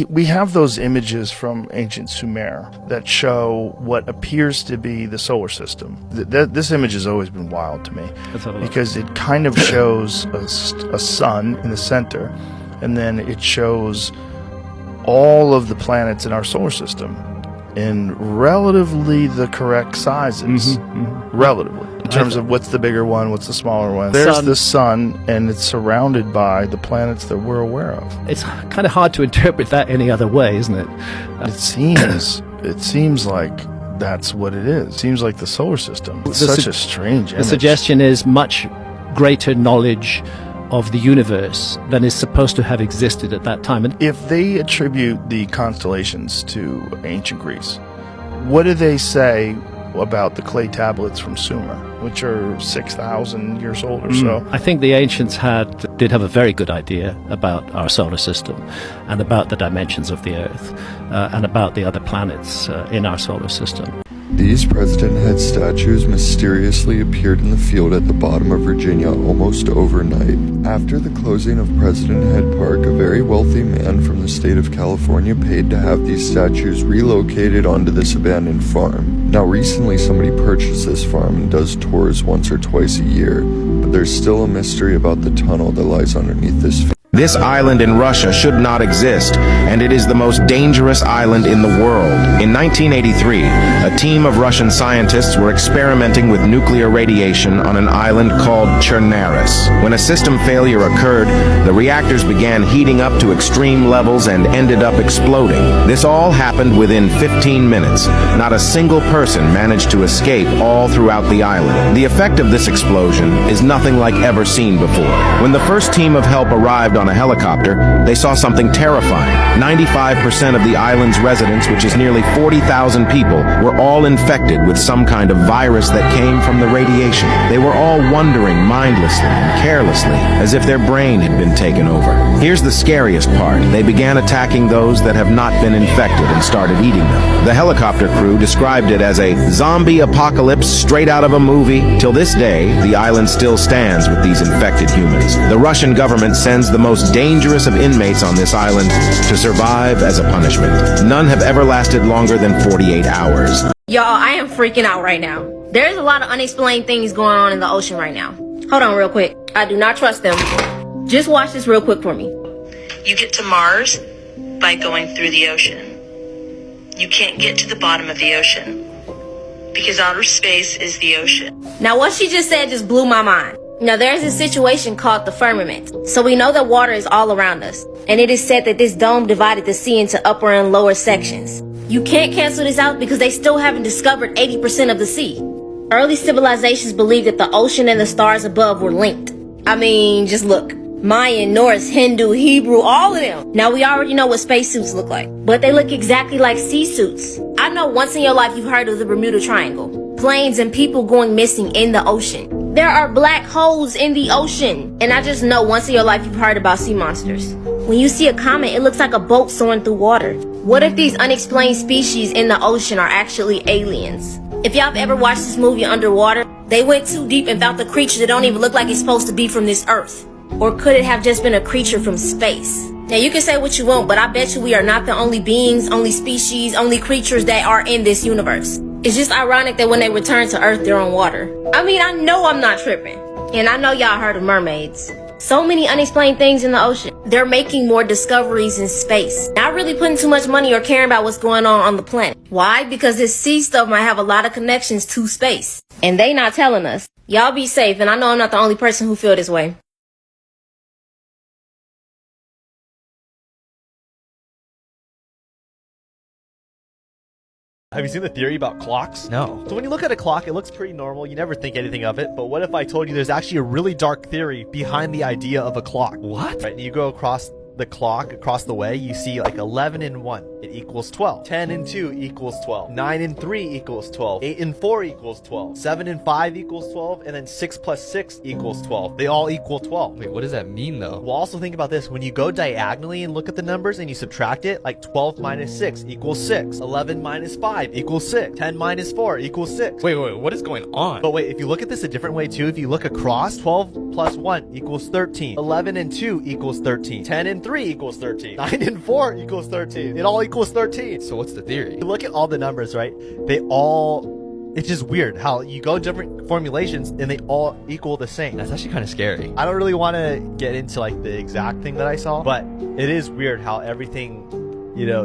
We have those images from ancient Sumer that show what appears to be the solar system. This image has always been wild to me because it kind of shows a sun in the center, and then it shows all of the planets in our solar system in relatively the correct sizes. Relatively. In terms of what's the bigger one, what's the smaller one. There's the sun, and it's surrounded by the planets that we're aware of. It's kind of hard to interpret that any other way, isn't it? It seems like that's what it is. It seems like the solar system. It's such a strange image. The suggestion is much greater knowledge of the universe than is supposed to have existed at that time. And if they attribute the constellations to ancient Greece, what do they say about the clay tablets from Sumer, which are 6,000 years old or so? I think the ancients did have a very good idea about our solar system and about the dimensions of the Earth and about the other planets in our solar system. These President Head statues mysteriously appeared in the field at the bottom of Virginia almost overnight. After the closing of President Head Park, a very wealthy man from the state of California paid to have these statues relocated onto this abandoned farm. Now recently somebody purchased this farm and does tours once or twice a year, but there's still a mystery about the tunnel that lies underneath this field. This island in Russia should not exist, and it is the most dangerous island in the world. In 1983, a team of Russian scientists were experimenting with nuclear radiation on an island called Chernaris. When a system failure occurred, the reactors began heating up to extreme levels and ended up exploding. This all happened within 15 minutes. Not a single person managed to escape all throughout the island. The effect of this explosion is nothing like ever seen before. When the first team of help arrived on a helicopter, they saw something terrifying. 95% of the island's residents, which is nearly 40,000 people, were all infected with some kind of virus that came from the radiation. They were all wandering mindlessly and carelessly, as if their brain had been taken over. Here's the scariest part. They began attacking those that have not been infected and started eating them. The helicopter crew described it as a zombie apocalypse straight out of a movie. Till this day, the island still stands with these infected humans. The Russian government sends the most dangerous of inmates on this island to survive as a punishment. None have ever lasted longer than 48 hours. Y'all, I am freaking out right now. There's a lot of unexplained things going on in the ocean right now. Hold on real quick. I do not trust them. Just watch this real quick for me. You get to Mars by going through the ocean. You can't get to the bottom of the ocean because outer space is the ocean. Now what she just said just blew my mind. Now there's a situation called the firmament. So we know that water is all around us. And it is said that this dome divided the sea into upper and lower sections. You can't cancel this out because they still haven't discovered 80% of the sea. Early civilizations believed that the ocean and the stars above were linked. I mean, just look. Mayan, Norse, Hindu, Hebrew, all of them. Now we already know what spacesuits look like, but they look exactly like sea suits. I know once in your life you've heard of the Bermuda Triangle. Planes and people going missing in the ocean. There are black holes in the ocean. And I just know once in your life you've heard about sea monsters. When you see a comet, it looks like a boat soaring through water. What if these unexplained species in the ocean are actually aliens? If y'all have ever watched this movie Underwater, they went too deep and found the creature that don't even look like it's supposed to be from this earth. Or could it have just been a creature from space? Now you can say what you want, but I bet you we are not the only beings, only species, only creatures that are in this universe. It's just ironic that when they return to Earth, they're on water. I mean, I know I'm not tripping. And I know y'all heard of mermaids. So many unexplained things in the ocean. They're making more discoveries in space. Not really putting too much money or caring about what's going on the planet. Why? Because this sea stuff might have a lot of connections to space. And they not telling us. Y'all be safe, and I know I'm not the only person who feel this way. Have you seen the theory about clocks? No. So when you look at a clock, it looks pretty normal. You never think anything of it. But what if I told you there's actually a really dark theory behind the idea of a clock? What? Right, and you go across the clock, across the way, you see like 11 and 1, it equals 12. 10 and 2 equals 12. 9 and 3 equals 12. 8 and 4 equals 12. 7 and 5 equals 12. And then 6 plus 6 equals 12. They all equal 12. Wait, what does that mean though? Well, also think about this. When you go diagonally and look at the numbers and you subtract it, like 12 minus 6 equals 6. 11 minus 5 equals 6. 10 minus 4 equals 6. Wait, what is going on? But wait, if you look at this a different way too, if you look across, 12 plus 1 equals 13. 11 and 2 equals 13. 10 and 3 3 equals 13. 9 and 4 equals 13. It all equals 13. So what's the theory? You look at all the numbers, right? It's just weird how you go different formulations and they all equal the same. That's actually kind of scary. I don't really want to get into like the exact thing that I saw, but it is weird how everything,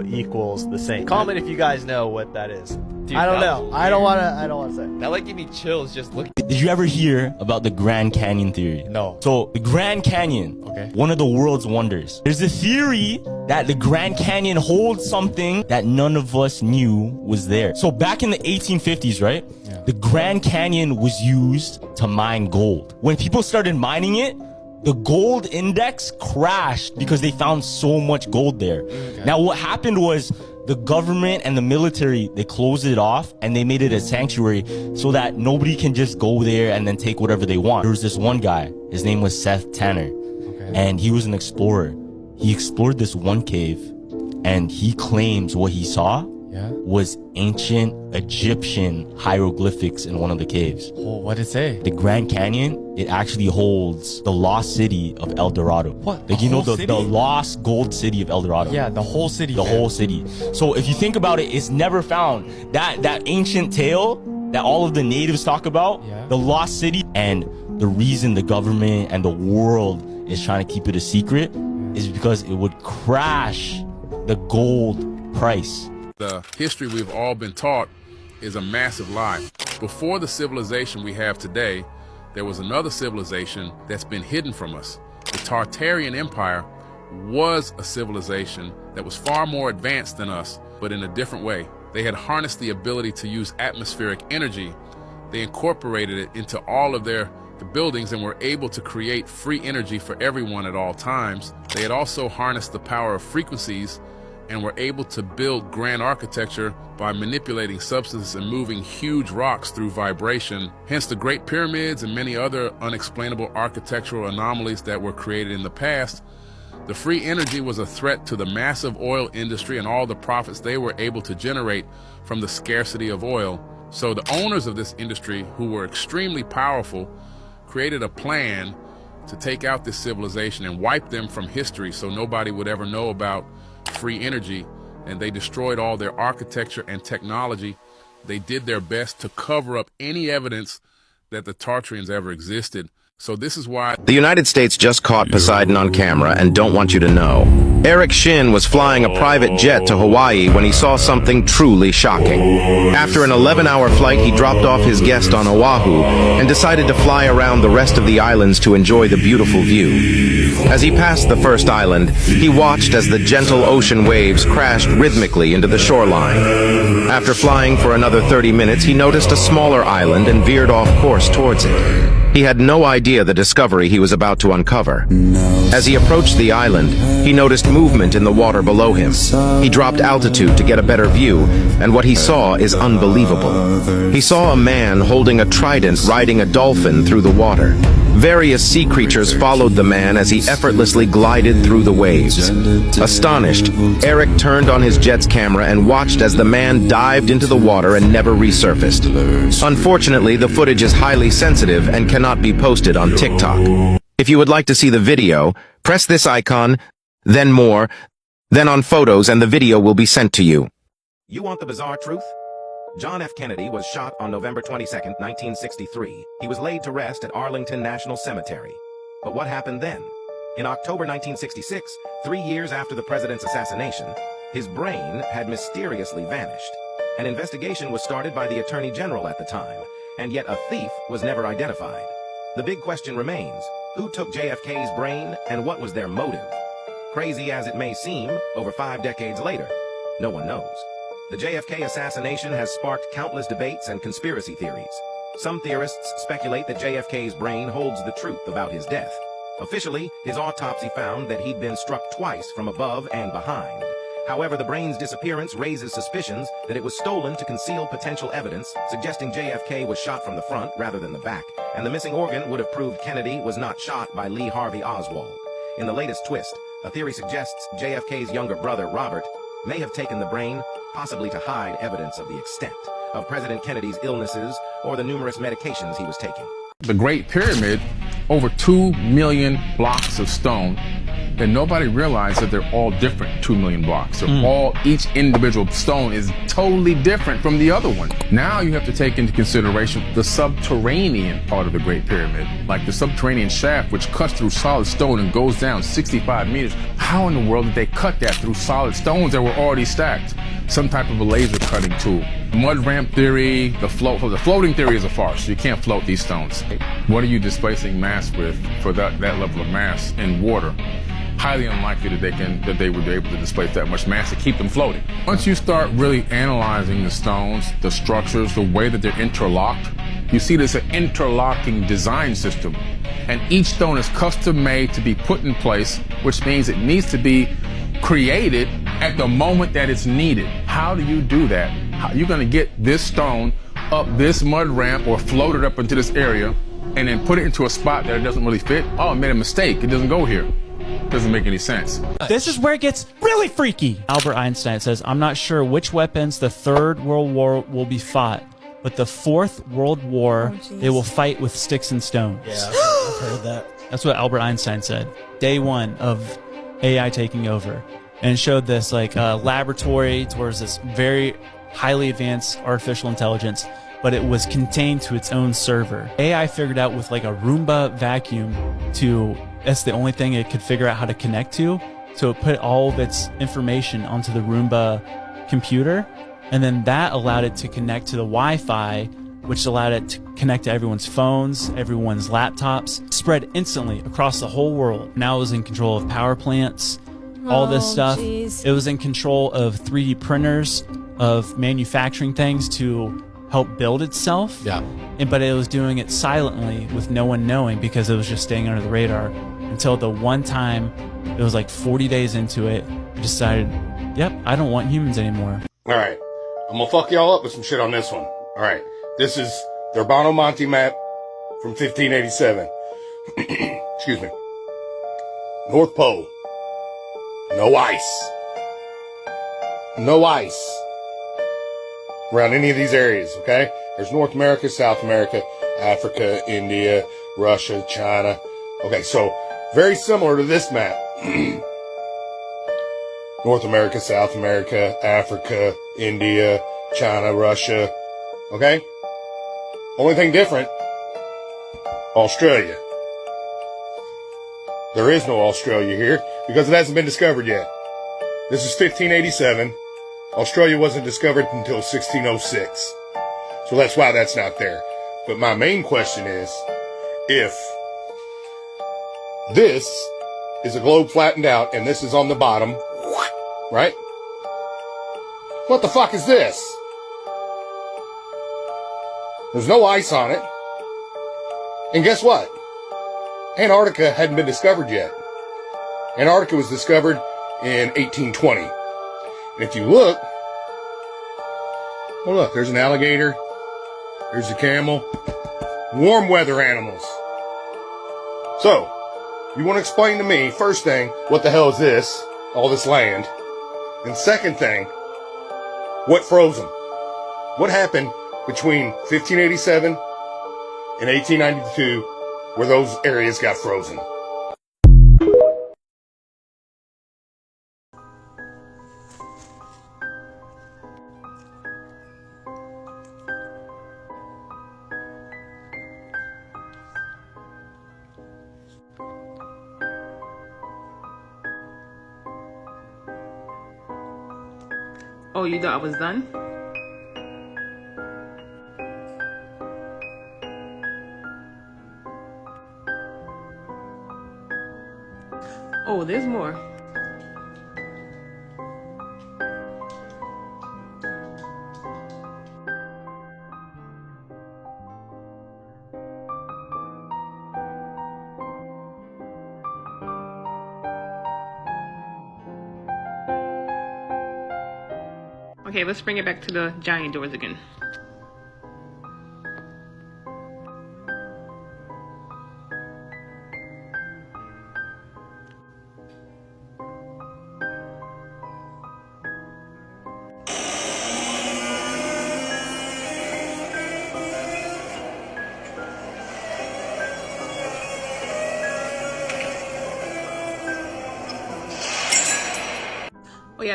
equals the same. Comment if you guys know what that is. Dude, I don't know. I don't want to say. That like gave me chills just looking. Did you ever hear about the Grand Canyon theory? No. So the Grand Canyon, okay, one of the world's wonders. There's a theory that the Grand Canyon holds something that none of us knew was there. So back in the 1850s, right? Yeah. The Grand Canyon was used to mine gold. When people started mining it, the gold index crashed because they found so much gold there. Okay. Now what happened was the government and the military, they closed it off and they made it a sanctuary so that nobody can just go there and then take whatever they want. There was this one guy, his name was Seth Tanner, and he was an explorer. He explored this one cave and he claims what he saw was ancient Egyptian hieroglyphics in one of the caves. Oh, what did it say? The Grand Canyon, it actually holds the lost city of El Dorado. What? Like, the lost gold city of El Dorado. Yeah, the whole city. The whole city. So if you think about it, it's never found. That ancient tale that all of the natives talk about, the lost city, and the reason the government and the world is trying to keep it a secret is because it would crash the gold price. The history we've all been taught is a massive lie. Before the civilization we have today, there was another civilization that's been hidden from us. The Tartarian Empire was a civilization that was far more advanced than us, but in a different way. They had harnessed the ability to use atmospheric energy. They incorporated it into all of the buildings and were able to create free energy for everyone at all times. They had also harnessed the power of frequencies and were able to build grand architecture by manipulating substances and moving huge rocks through vibration. Hence the Great Pyramids and many other unexplainable architectural anomalies that were created in the past. The free energy was a threat to the massive oil industry and all the profits they were able to generate from the scarcity of oil. So the owners of this industry, who were extremely powerful, created a plan to take out this civilization and wipe them from history so nobody would ever know about free energy, and they destroyed all their architecture and technology. They did their best to cover up any evidence that the Tartarians ever existed. So this is why the United States just caught Poseidon on camera and don't want you to know. Eric Shin was flying a private jet to Hawaii when he saw something truly shocking. After an 11-hour flight, he dropped off his guest on Oahu and decided to fly around the rest of the islands to enjoy the beautiful view. As he passed the first island, he watched as the gentle ocean waves crashed rhythmically into the shoreline. After flying for another 30 minutes, he noticed a smaller island and veered off course towards it. He had no idea the discovery he was about to uncover. As he approached the island, he noticed movement in the water below him. He dropped altitude to get a better view, and what he saw is unbelievable. He saw a man holding a trident riding a dolphin through the water. Various sea creatures followed the man as he effortlessly glided through the waves. Astonished, Eric turned on his jet's camera and watched as the man dived into the water and never resurfaced. Unfortunately, the footage is highly sensitive and cannot be posted on TikTok. If you would like to see the video, press this icon, then more, then on photos, and the video will be sent to you. You want the bizarre truth? John F. Kennedy was shot on November 22, 1963. He was laid to rest at Arlington National Cemetery. But what happened then? In October 1966, 3 years after the president's assassination, his brain had mysteriously vanished. An investigation was started by the Attorney General at the time, and yet a thief was never identified. The big question remains, who took JFK's brain and what was their motive? Crazy as it may seem, over 5 decades later, no one knows. The JFK assassination has sparked countless debates and conspiracy theories. Some theorists speculate that JFK's brain holds the truth about his death. Officially, his autopsy found that he'd been struck twice from above and behind. However, the brain's disappearance raises suspicions that it was stolen to conceal potential evidence, suggesting JFK was shot from the front rather than the back, and the missing organ would have proved Kennedy was not shot by Lee Harvey Oswald. In the latest twist, a theory suggests JFK's younger brother, Robert, may have taken the brain, possibly to hide evidence of the extent of President Kennedy's illnesses or the numerous medications he was taking. the Great Pyramid, over 2 million blocks of stone, And nobody realized that they're all different 2 million blocks. They're each individual stone is totally different from the other one. Now you have to take into consideration the subterranean part of the Great Pyramid, like the subterranean shaft, which cuts through solid stone and goes down 65 meters. How in the world did they cut that through solid stones that were already stacked? Some type of a laser cutting tool. Mud ramp theory, the floating theory is a farce. You can't float these stones. What are you displacing mass with for that level of mass in water? Highly unlikely that they would be able to displace that much mass to keep them floating. Once you start really analyzing the stones, the structures, the way that they're interlocked, you see there's an interlocking design system. And each stone is custom made to be put in place, which means it needs to be created at the moment that it's needed. How do you do that? How are you going to get this stone up this mud ramp or float it up into this area and then put it into a spot that it doesn't really fit? Oh, I made a mistake. It doesn't go here. Doesn't make any sense. This is where it gets really freaky. Albert Einstein says, I'm not sure which weapons the Third World War will be fought, but the Fourth World War, they will fight with sticks and stones. Yeah, I've heard that. That's what Albert Einstein said. Day one of AI taking over. And it showed this like laboratory towards this very highly advanced artificial intelligence, but it was contained to its own server. AI figured out with like a Roomba vacuum that's the only thing it could figure out how to connect to. So it put all of its information onto the Roomba computer, and then that allowed it to connect to the Wi-Fi, which allowed it to connect to everyone's phones, everyone's laptops, spread instantly across the whole world. Now it was in control of power plants, all this stuff. Geez. It was in control of 3D printers, of manufacturing things to help build itself. Yeah. But it was doing it silently with no one knowing because it was just staying under the radar until the one time it was like 40 days into it, it decided, yep, I don't want humans anymore. All right. I'm going to fuck y'all up with some shit on this one. All right. This is the Urbano Monte map from 1587. Excuse me. North Pole. No ice. No ice around any of these areas, okay? There's North America, South America, Africa, India, Russia, China. Okay, so very similar to this map. North America, South America, Africa, India, China, Russia. Okay? Only thing different, Australia. There is no Australia here because it hasn't been discovered yet. This is 1587. Australia wasn't discovered until 1606. So that's why that's not there. But my main question is, if this is a globe flattened out and this is on the bottom, right? What the fuck is this? There's no ice on it. And guess what? Antarctica hadn't been discovered yet. Antarctica was discovered in 1820. And if you look, well, look, there's an alligator. There's a camel. Warm weather animals. So, you want to explain to me, first thing, what the hell is this? All this land. And second thing, what froze them? What happened between 1587 and 1892 where those areas got frozen? Oh, you thought I was done? Oh, there's more. Okay, let's bring it back to the giant doors again.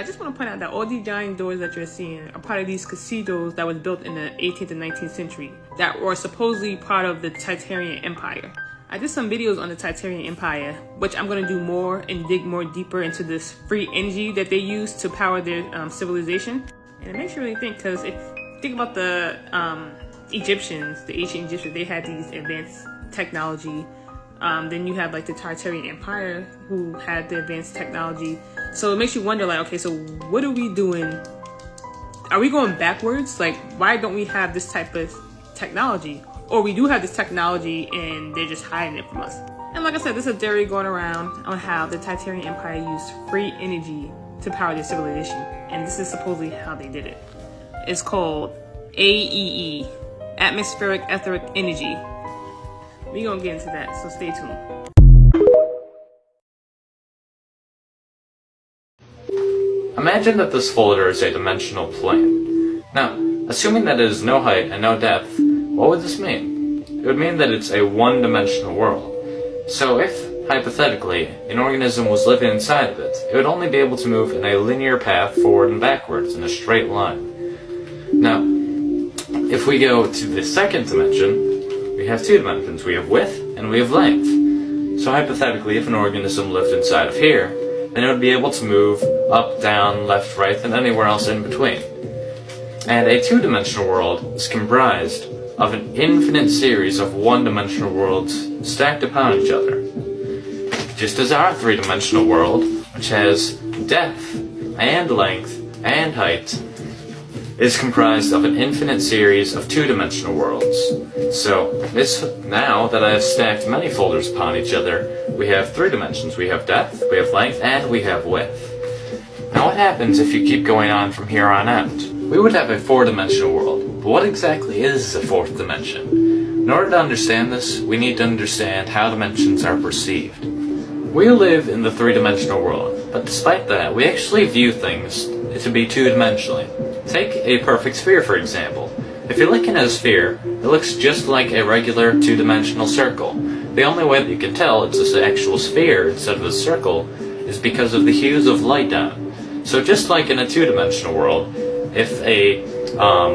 I just want to point out that all these giant doors that you're seeing are part of these cathedrals that was built in the 18th and 19th century that were supposedly part of the Tartarian Empire. I did some videos on the Tartarian Empire, which I'm going to do more and dig more deeper into this free energy that they use to power their civilization. And it makes you really think, because if you think about the Egyptians, the ancient Egyptians, they had these advanced technology. Then you have like the Tartarian Empire who had the advanced technology. So it makes you wonder, like, okay, so what are we doing? Are we going backwards? Like, why don't we have this type of technology? Or we do have this technology and they're just hiding it from us. And like I said, there's a theory going around on how the Tartarian Empire used free energy to power their civilization. And this is supposedly how they did it. It's called AEE, Atmospheric Etheric Energy. We're gonna get into that, so stay tuned. Imagine that this folder is a dimensional plane. Now, assuming that it is no height and no depth, what would this mean? It would mean that it's a one-dimensional world. So if, hypothetically, an organism was living inside of it, it would only be able to move in a linear path forward and backwards in a straight line. Now, if we go to the second dimension, we have two dimensions. We have width and we have length. So hypothetically, if an organism lived inside of here, then it would be able to move up, down, left, right, and anywhere else in between. And a two-dimensional world is comprised of an infinite series of one-dimensional worlds stacked upon each other. Just as our three-dimensional world, which has depth and length and height, is comprised of an infinite series of two-dimensional worlds. So, now that I have stacked many folders upon each other, we have three dimensions. We have depth, we have length, and we have width. Now what happens if you keep going on from here on out? We would have a four-dimensional world, but what exactly is a fourth dimension? In order to understand this, we need to understand how dimensions are perceived. We live in the three-dimensional world, but despite that, we actually view things to be two-dimensionally. Take a perfect sphere, for example. If you're looking at a sphere, it looks just like a regular two-dimensional circle. The only way that you can tell it's an actual sphere instead of a circle is because of the hues of light on it. So just like in a two-dimensional world, if a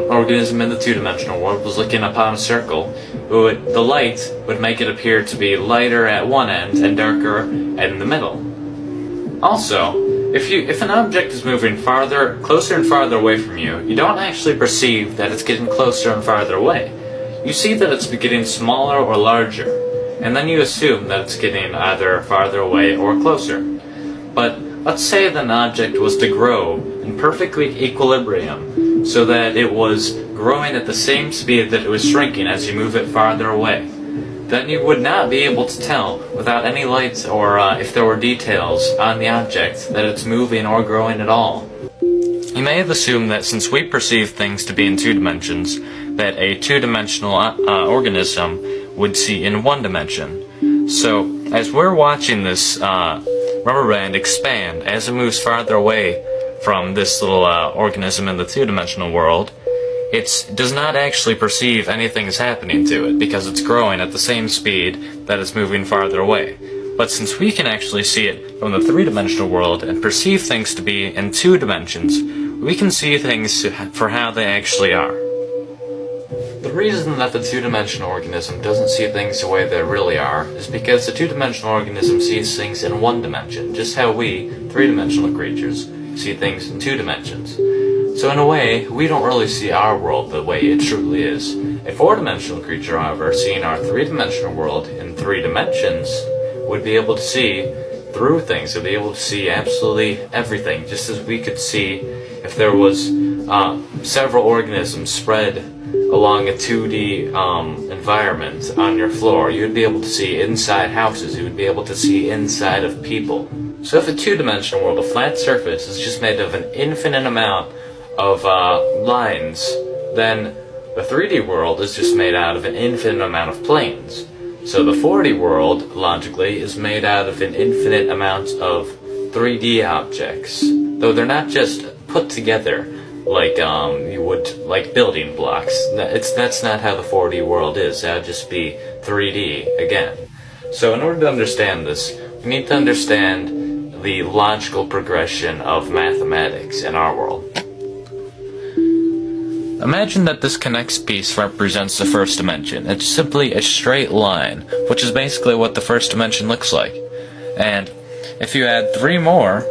organism in the two-dimensional world was looking upon a circle, the light would make it appear to be lighter at one end and darker in the middle. Also, if an object is moving closer and farther away from you, you don't actually perceive that it's getting closer and farther away. You see that it's getting smaller or larger, and then you assume that it's getting either farther away or closer. But let's say that an object was to grow in perfect equilibrium, so that it was growing at the same speed that it was shrinking as you move it farther away. Then you would not be able to tell, without any light or if there were details on the object, that it's moving or growing at all. You may have assumed that since we perceive things to be in two dimensions, that a two-dimensional organism would see in one dimension. So, as we're watching this rubber band expand as it moves farther away from this little organism in the two-dimensional world, it does not actually perceive anything is happening to it because it's growing at the same speed that it's moving farther away. But since we can actually see it from the three-dimensional world and perceive things to be in two dimensions, we can see things for how they actually are. The reason that the two-dimensional organism doesn't see things the way they really are is because the two-dimensional organism sees things in one dimension, just how we, three-dimensional creatures, see things in two dimensions. So in a way, we don't really see our world the way it truly is. A four-dimensional creature, however, seeing our three-dimensional world in three dimensions, would be able to see through things, would be able to see absolutely everything, just as we could see if there was several organisms spread along a 2D environment on your floor. You would be able to see inside houses, you would be able to see inside of people. So if a two-dimensional world, a flat surface, is just made of an infinite amount of lines, then the 3D world is just made out of an infinite amount of planes. So the 4D world, logically, is made out of an infinite amount of 3D objects. Though they're not just put together like you would like building blocks. That's not how the 4D world is. That would just be 3D again. So in order to understand this, we need to understand the logical progression of mathematics in our world. Imagine that this connects piece represents the first dimension. It's simply a straight line, which is basically what the first dimension looks like. And if you add 3 more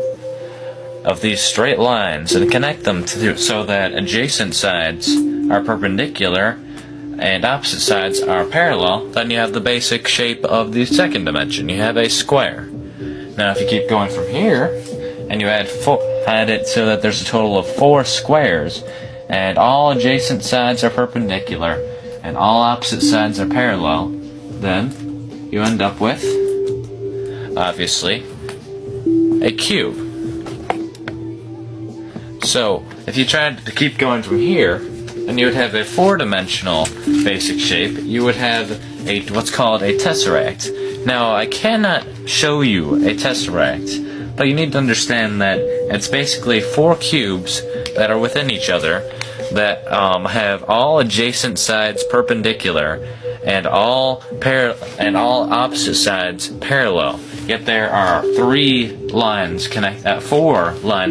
of these straight lines and connect them so that adjacent sides are perpendicular and opposite sides are parallel, then you have the basic shape of the second dimension. You have a square. Now if you keep going from here, and you add it so that there's a total of 4 squares, and all adjacent sides are perpendicular, and all opposite sides are parallel, then you end up with, obviously, a cube. So, if you tried to keep going from here, and you would have a 4-dimensional basic shape, you would have what's called a tesseract. Now, I cannot show you a tesseract, but you need to understand that it's basically 4 cubes that are within each other that have all adjacent sides perpendicular and all opposite sides parallel. Yet there are 4 lines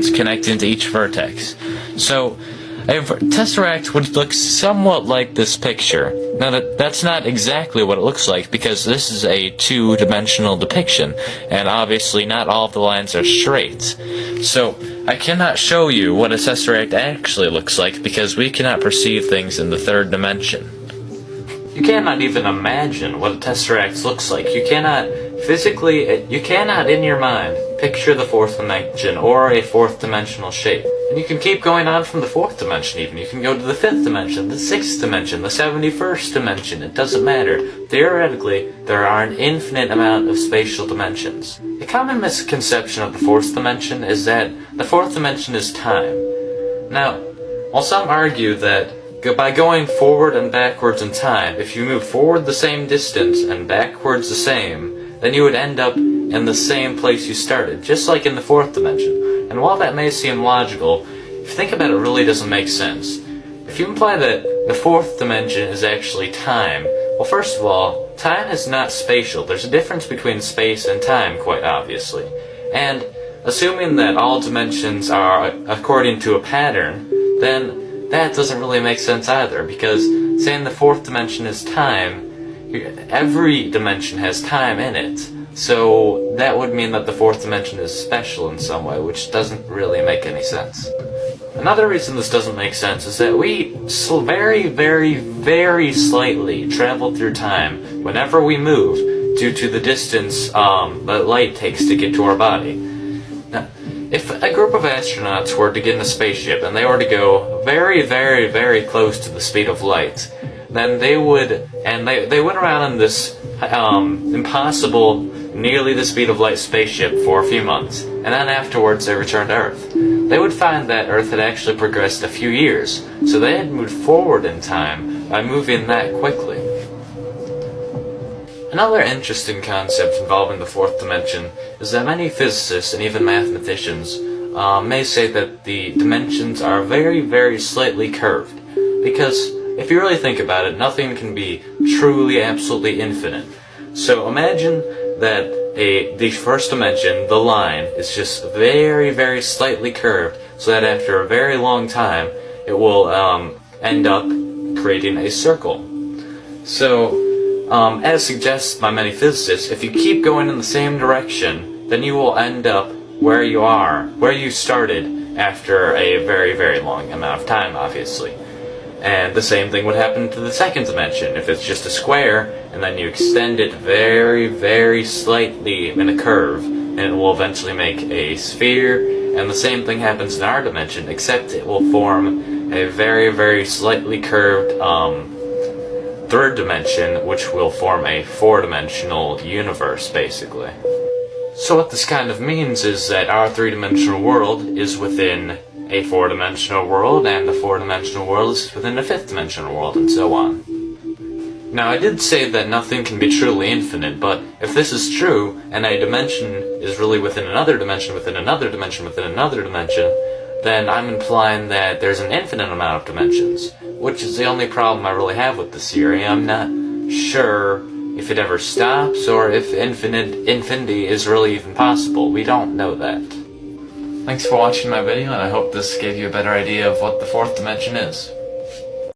connecting to each vertex. So a tesseract would look somewhat like this picture. Now that's not exactly what it looks like, because this is a 2-dimensional depiction, and obviously not all of the lines are straight. So I cannot show you what a tesseract actually looks like, because we cannot perceive things in the 3rd dimension. You cannot even imagine what a tesseract looks like. You cannot in your mind picture the 4th dimension or a 4th dimensional shape. And you can keep going on from the 4th dimension even. You can go to the 5th dimension, the 6th dimension, the 71st dimension. It doesn't matter. Theoretically, there are an infinite amount of spatial dimensions. A common misconception of the 4th dimension is that the 4th dimension is time. Now, while some argue that by going forward and backwards in time, if you move forward the same distance and backwards the same, then you would end up in the same place you started, just like in the 4th dimension. And while that may seem logical, if you think about it, it really doesn't make sense. If you imply that the 4th dimension is actually time, well, first of all, time is not spatial. There's a difference between space and time, quite obviously. And assuming that all dimensions are according to a pattern, then that doesn't really make sense either, because saying the 4th dimension is time, every dimension has time in it, so that would mean that the 4th dimension is special in some way, which doesn't really make any sense. Another reason this doesn't make sense is that we very, very, very slightly travel through time whenever we move due to the distance that light takes to get to our body. Now, if a group of astronauts were to get in a spaceship and they were to go very, very, very close to the speed of light, then they would, and they went around in this impossible, nearly the speed of light spaceship for a few months, and then afterwards they returned to Earth. They would find that Earth had actually progressed a few years, so they had moved forward in time by moving that quickly. Another interesting concept involving the 4th dimension is that many physicists and even mathematicians may say that the dimensions are very, very slightly curved, because if you really think about it, nothing can be truly, absolutely infinite. So imagine that the first dimension, the line, is just very, very slightly curved, so that after a very long time, it will end up creating a circle. So, as suggested by many physicists, if you keep going in the same direction, then you will end up where you started after a very, very long amount of time, obviously. And the same thing would happen to the 2nd dimension. If it's just a square, and then you extend it very, very slightly in a curve, and it will eventually make a sphere, and the same thing happens in our dimension, except it will form a very, very slightly curved 3rd dimension, which will form a 4-dimensional universe, basically. So what this kind of means is that our 3-dimensional world is within a 4-dimensional world, and the 4-dimensional world is within a 5th-dimensional world, and so on. Now, I did say that nothing can be truly infinite, but if this is true, and a dimension is really within another dimension, within another dimension, within another dimension, then I'm implying that there's an infinite amount of dimensions, which is the only problem I really have with this theory. I'm not sure If it ever stops, or if infinity is really even possible, we don't know that. Thanks for watching my video, and I hope this gave you a better idea of what the fourth dimension is.